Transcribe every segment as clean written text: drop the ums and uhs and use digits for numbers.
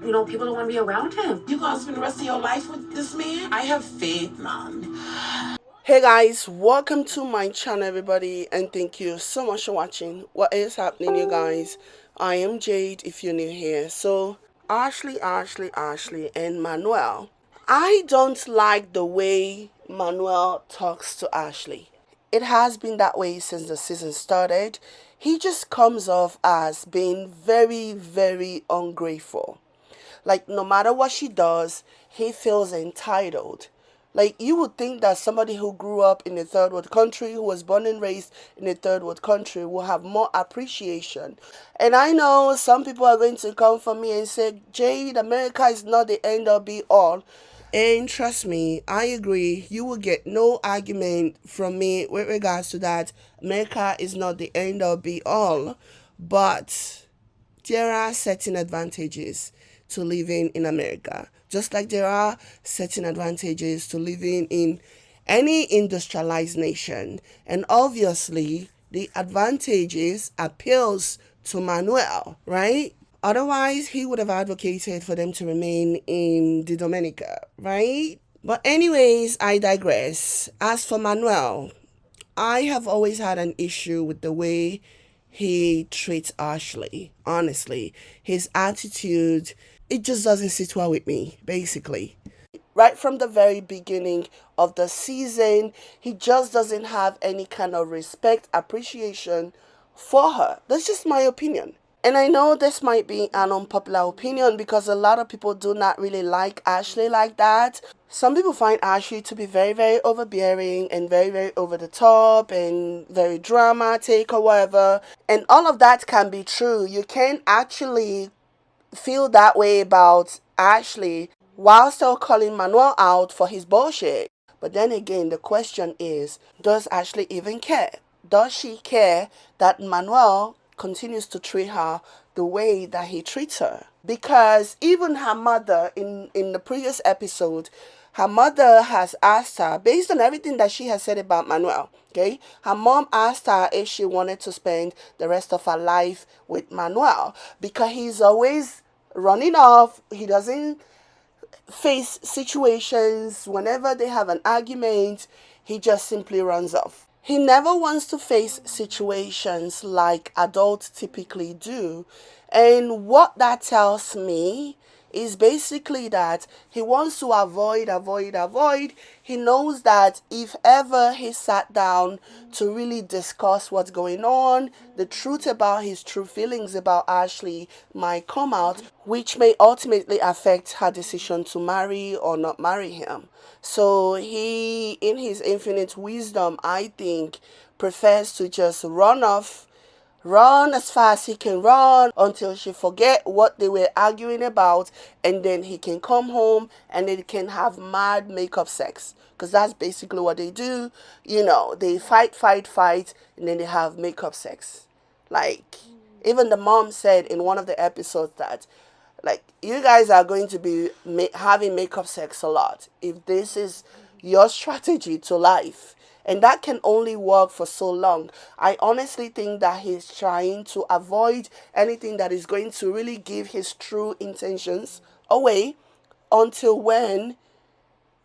people don't want to be around him. You gonna spend the rest of your life with this man? I have faith, Mom. Hey guys, welcome to my channel everybody, and thank you so much for watching. What is happening, you guys? I am Jade if you're new here. So Ashley and Manuel. I don't like the way Manuel talks to Ashley. It has been that way since the season started. He just comes off as being very ungrateful. Like, no matter what she does, he feels entitled. Like, you would think that somebody who grew up in a third world country, who was born and raised in a third world country, will have more appreciation. And I know some people are going to come for me and say, Jade, America is not the end or be all. And trust me, I agree. You will get no argument from me with regards to that. America is not the end or be all. But there are certain advantages to living in America, just like there are certain advantages to living in any industrialized nation. And obviously, the advantages appeals to Manuel, right? Otherwise, he would have advocated for them to remain in the Dominica, right? But anyways, I digress. As for Manuel, I have always had an issue with the way he treats Ashley. Honestly, his attitude, it just doesn't sit well with me, basically. Right from the very beginning of the season, he just doesn't have any kind of respect, appreciation for her. That's just my opinion. And I know this might be an unpopular opinion because a lot of people do not really like Ashley like that. Some people find Ashley to be very overbearing and very over the top and very dramatic or whatever. And all of that can be true. You can actually feel that way about Ashley while still calling Manuel out for his bullshit. But then again, the question is, does Ashley even care? Does she care that Manuel continues to treat her the way that he treats her? Because even her mother, in the previous episode, her mother has asked her, based on everything that she has said about Manuel, okay, her mom asked her if she wanted to spend the rest of her life with Manuel because he's always running off. He doesn't face situations. Whenever they have an argument, he just simply runs off. He never wants to face situations like adults typically do. And what that tells me is basically that he wants to avoid. He knows that if ever he sat down to really discuss what's going on, the truth about his true feelings about Ashley might come out, which may ultimately affect her decision to marry or not marry him. So he, in his infinite wisdom, I think, prefers to just run as fast as he can run until she forget what they were arguing about, and then he can come home and they can have mad makeup sex, because that's basically what they do. They fight, and then they have makeup sex. Like, even the mom said in one of the episodes that, like, you guys are going to be having makeup sex a lot if this is your strategy to life. And that can only work for so long. I honestly think that he's trying to avoid anything that is going to really give his true intentions away until when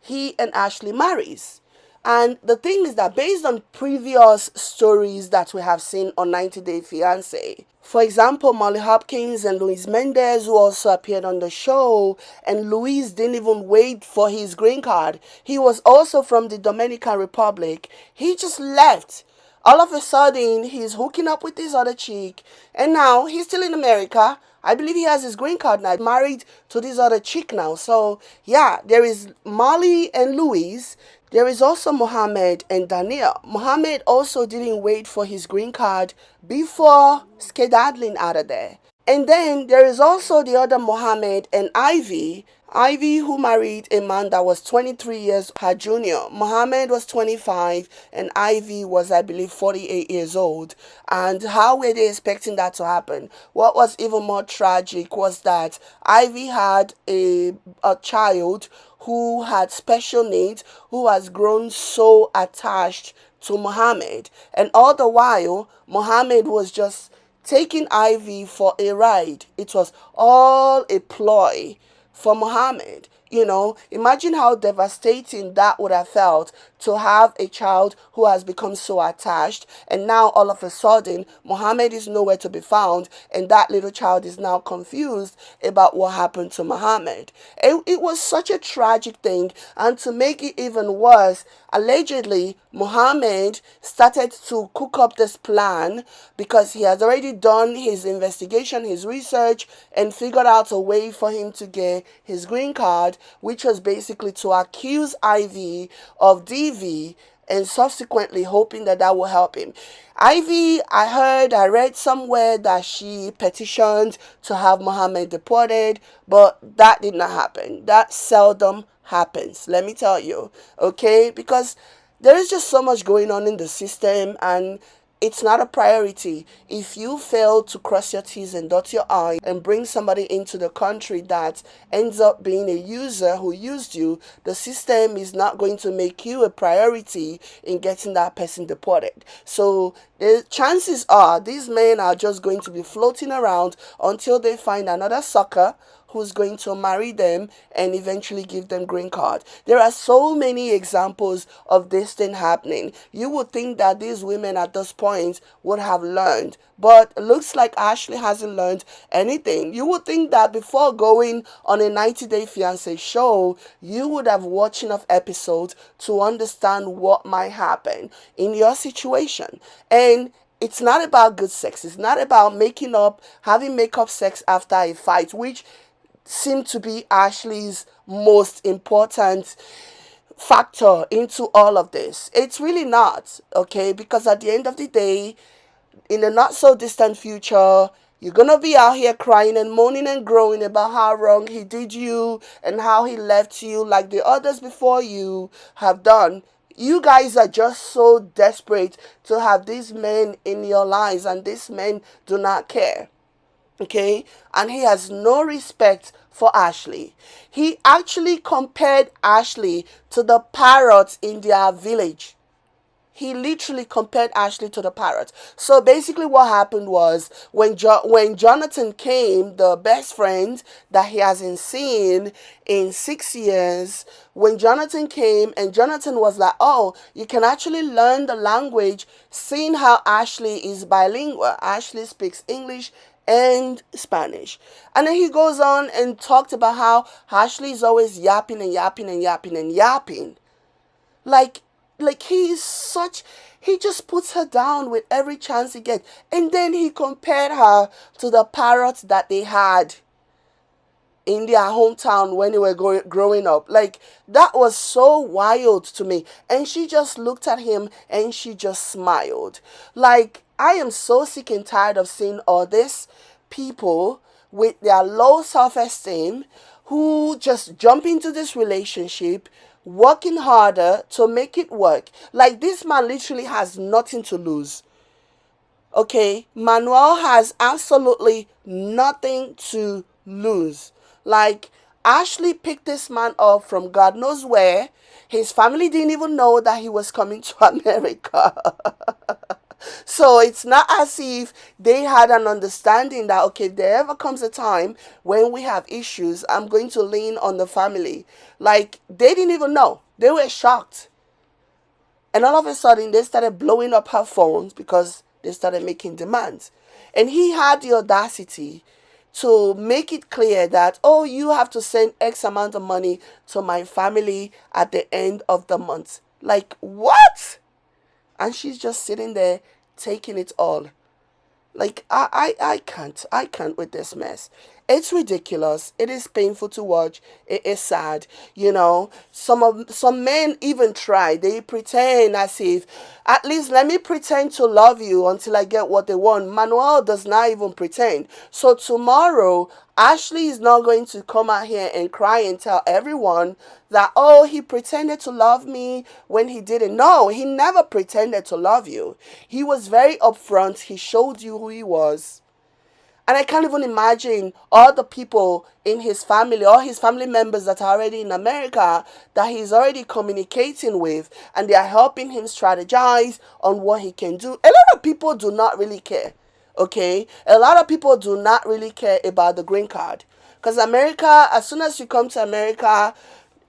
he and Ashley marries. And the thing is that based on previous stories that we have seen on 90 Day Fiancé, for example, Molly Hopkins and Luis Mendez, who also appeared on the show, and Luis didn't even wait for his green card. He was also from the Dominican Republic. He just left. All of a sudden, he's hooking up with this other chick, and now he's still in America. I believe he has his green card now, married to this other chick now. So, yeah, there is Molly and Luis. There is also Mohammed and Daniel. Mohammed also didn't wait for his green card before skedaddling out of there. And then there is also the other Mohammed and Ivy. Ivy, who married a man that was 23 years her junior. Mohammed was 25 and Ivy was, I believe, 48 years old. And how were they expecting that to happen? What was even more tragic was that Ivy had a child who had special needs, who has grown so attached to Mohammed. And all the while, Mohammed was just taking Ivy for a ride. It was all a ploy for Muhammad. Imagine how devastating that would have felt to have a child who has become so attached, and now all of a sudden Muhammad is nowhere to be found, and that little child is now confused about what happened to Muhammad. It was such a tragic thing, and to make it even worse, allegedly Muhammad started to cook up this plan because he has already done his investigation, his research, and figured out a way for him to get his green card, which was basically to accuse Ivy of DV and subsequently hoping that that will help him. Ivy, I read somewhere that she petitioned to have Muhammad deported, but that did not happen. That seldom happens, let me tell you, okay? Because there is just so much going on in the system, and it's not a priority. If you fail to cross your T's and dot your I's and bring somebody into the country that ends up being a user who used you, the system is not going to make you a priority in getting that person deported. So the chances are these men are just going to be floating around until they find another sucker who's going to marry them and eventually give them green card. There are so many examples of this thing happening. You would think that these women at this point would have learned, but it looks like Ashley hasn't learned anything. You would think that before going on a 90-day fiancé show, you would have watched enough episodes to understand what might happen in your situation. And it's not about good sex. It's not about making up, having makeup sex after a fight, which seem to be Ashley's most important factor into all of this. It's really not, okay? Because at the end of the day, in the not so distant future, you're gonna be out here crying and moaning and groaning about how wrong he did you and how he left you like the others before you have done. You guys are just so desperate to have these men in your lives, and these men do not care. Okay, and he has no respect for Ashley. He actually compared Ashley to the parrots in their village. He literally compared Ashley to the parrot. So basically what happened was when Jonathan came, the best friend that he hasn't seen in 6 years, when Jonathan came and Jonathan was like, oh, you can actually learn the language, seeing how Ashley is bilingual. Ashley speaks English and Spanish. And then he goes on and talked about how Ashley is always yapping and yapping and yapping and yapping. Like he just puts her down with every chance he gets. And then he compared her to the parrots that they had in their hometown when they were growing up. Like, that was so wild to me. And she just looked at him and she just smiled. Like, I am so sick and tired of seeing all these people with their low self-esteem who just jump into this relationship working harder to make it work. Like, this man literally has nothing to lose. Okay, Manuel has absolutely nothing to lose. Like, Ashley picked this man up from God knows where. His family didn't even know that he was coming to America. So it's not as if they had an understanding that, okay, if there ever comes a time when we have issues, I'm going to lean on the family. Like, they didn't even know. They were shocked. And all of a sudden, they started blowing up her phones because they started making demands. And he had the audacity to make it clear that, oh, you have to send X amount of money to my family at the end of the month. Like, what? And she's just sitting there taking it all. Like, I can't with this mess. It's ridiculous. It is painful to watch. It is sad. Some men even try. They pretend as if, at least let me pretend to love you until I get what they want. Manuel does not even pretend. So tomorrow, Ashley is not going to come out here and cry and tell everyone that, oh, he pretended to love me when he didn't. No, he never pretended to love you. He was very upfront. He showed you who he was. And I can't even imagine all the people in his family, all his family members that are already in America that he's already communicating with, and they are helping him strategize on what he can do. A lot of people do not really care. Okay, a lot of people do not really care about the green card, because America, as soon as you come to America,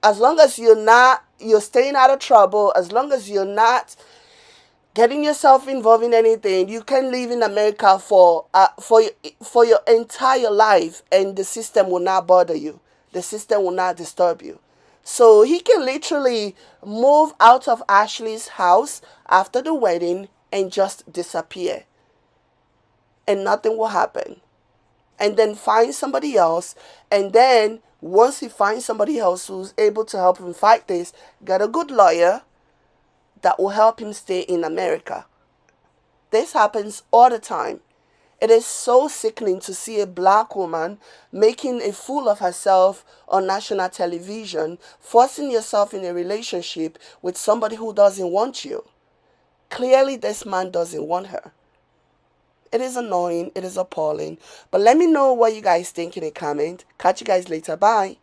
as long as you're staying out of trouble, as long as you're not getting yourself involved in anything, you can live in America for your entire life, and the system will not bother you. The system will not disturb you. So he can literally move out of Ashley's house after the wedding and just disappear, and nothing will happen. And then find somebody else, and then once he finds somebody else who's able to help him fight this, get a good lawyer that will help him stay in America. This happens all the time. It is so sickening to see a black woman making a fool of herself on national television, forcing yourself in a relationship with somebody who doesn't want you. Clearly, this man doesn't want her. It is annoying. It is appalling. But let me know what you guys think in a comment. Catch you guys later. Bye.